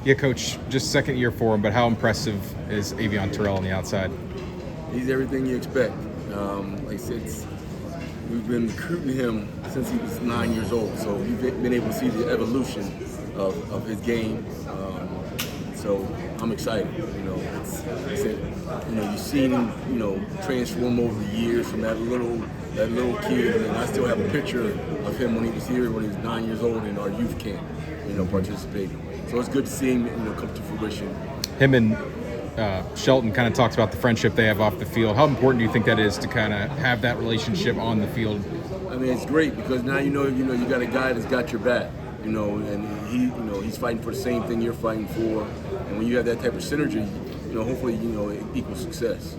Yeah, Coach, just second year for him, but how impressive is Avion Terrell on the outside? He's everything you expect. Like I said, we've been recruiting him since he was 9 years old, so we've been able to see the evolution of his game. So I'm excited. Like I said, you've seen him, transform over the years from that little kid, and I still have a picture of him when he was here when he was 9 years old in our youth camp, participating. So it's good to see him, come to fruition. Him and Shelton kind of talks about the friendship they have off the field. How important do you think that is to kind of have that relationship on the field? I mean, it's great because now you got a guy that's got your back, and he's fighting for the same thing you're fighting for, and when you have that type of synergy, hopefully, it equals success.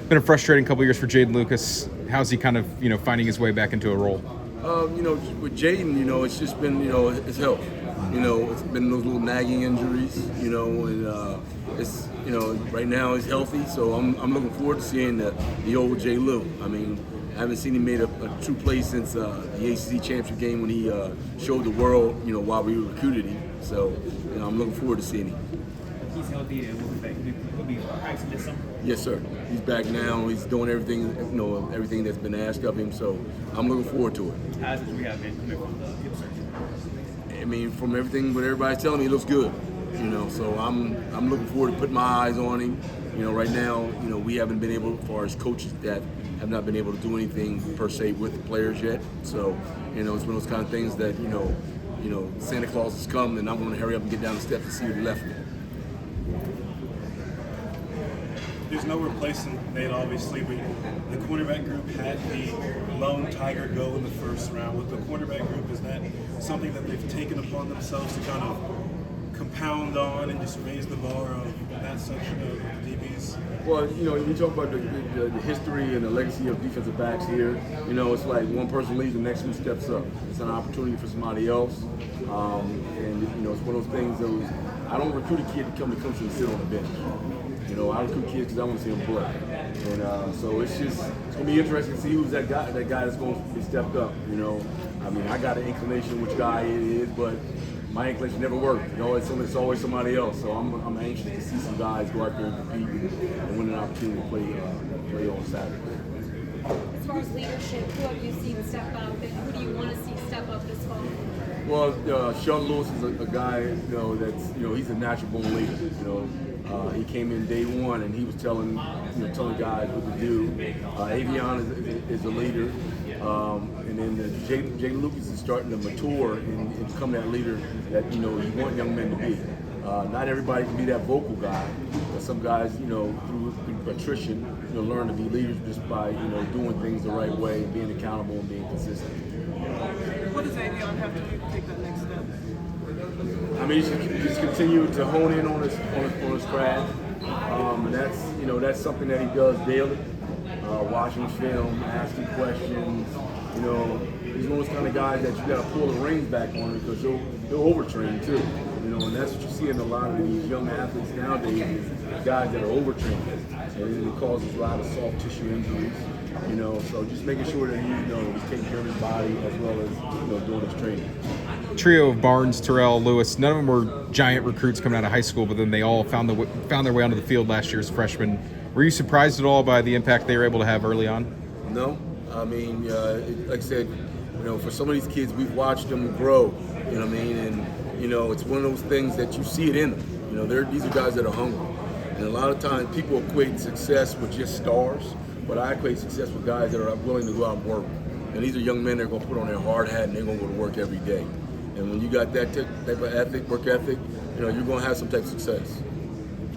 It's been a frustrating couple of years for Jaden Lucas. How's he kind of, finding his way back into a role? With Jaden, it's just been, his health. It's been those little nagging injuries, and it's, right now he's healthy, so I'm looking forward to seeing the old J. Lou. I mean, I haven't seen him made a true play since the ACC championship game when he showed the world, why we recruited him. So, I'm looking forward to seeing him. He's healthy and will be practicing this summer. Yes, sir. He's back now. He's doing everything, everything that's been asked of him. So, I'm looking forward to it. How's his rehab been coming from the hip surgery? I mean, from everything, what everybody's telling me, he looks good. So I'm looking forward to putting my eyes on him. Right now, we haven't been able, as far as coaches that have not been able to do anything per se with the players yet. So, it's one of those kind of things that, Santa Claus has come, and I'm going to hurry up and get down the steps and see what he left me. There's no replacing Nate, obviously, but the cornerback group had the lone tiger go in the first round. With the cornerback group, is that something that they've taken upon themselves to kind of compound on and just raise the bar of that section of the DBs? Well, you talk about the history and the legacy of defensive backs here. It's like one person leaves, the next one steps up. It's an opportunity for somebody else. And, it's one of those things I don't recruit a kid to come to Clemson and sit on the bench. I recruit kids because I want to see them play. And so it's going to be interesting to see who's that guy that's going to be stepped up. I mean, I got an inclination which guy it is, but my inclination never worked. It's always somebody else. So I'm anxious to see some guys go out there and compete and win an opportunity to play on Saturday. As far as leadership, who have you seen step up, and who do you want to see step up this fall? Well, Sheldon Lewis is a guy, that's he's a natural born leader. He came in day one and he was telling guys what to do. Avion is a leader, and then Jaden Lucas is starting to mature and become that leader that you want young men to be. Not everybody can be that vocal guy, but some guys, through attrition, learn to be leaders just by doing things the right way, being accountable, and being consistent. What does Avion have to do to take that next step? I mean, he just continue to hone in on his craft, and that's something that he does daily. Watching film, asking questions. He's one of those kind of guys that you got to pull the reins back on because he'll overtrain too. And that's what you see in a lot of these young athletes nowadays, is guys that are overtrained, and it causes a lot of soft tissue injuries. So just making sure that he's taking care of his body as well as doing his training. Trio of Barnes, Terrell, Lewis, none of them were giant recruits coming out of high school, but then they all found their way onto the field last year as freshmen. Were you surprised at all by the impact they were able to have early on? No. I mean, like I said, for some of these kids, we've watched them grow, And, it's one of those things that you see it in them. These are guys that are hungry. And a lot of times people equate success with just stars, but I equate success with guys that are willing to go out and work. And these are young men that are going to put on their hard hat and they're going to go to work every day. And when you got that type of work ethic, you're going to have some type of success.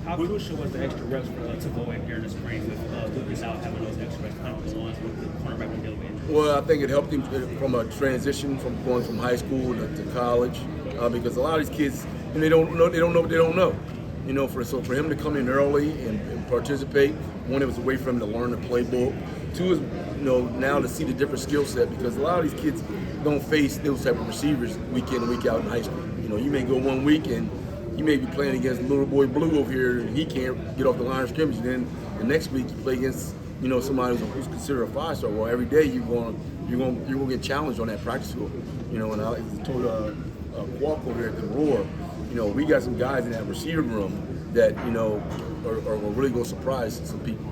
How crucial was the extra reps to go in during the spring with Lucas out having those extra reps, kind of the ones with the cornerback with dealing with? Well, I think it helped him from a transition from going from high school to college, because a lot of these kids, they don't know what they don't know. So for him to come in early and participate, one, it was a way for him to learn the playbook. Two is, now to see the different skill set, because a lot of these kids don't face those type of receivers week in and week out in high school. You may go 1 week and you may be playing against little boy Blue over here and he can't get off the line of scrimmage. And then the next week you play against, somebody who's considered a 5-star. Well, every day you're going to get challenged on that practice field. And I told Walk over here at the Roar, you know, we got some guys in that receiver room that, you know, are really going to surprise some people.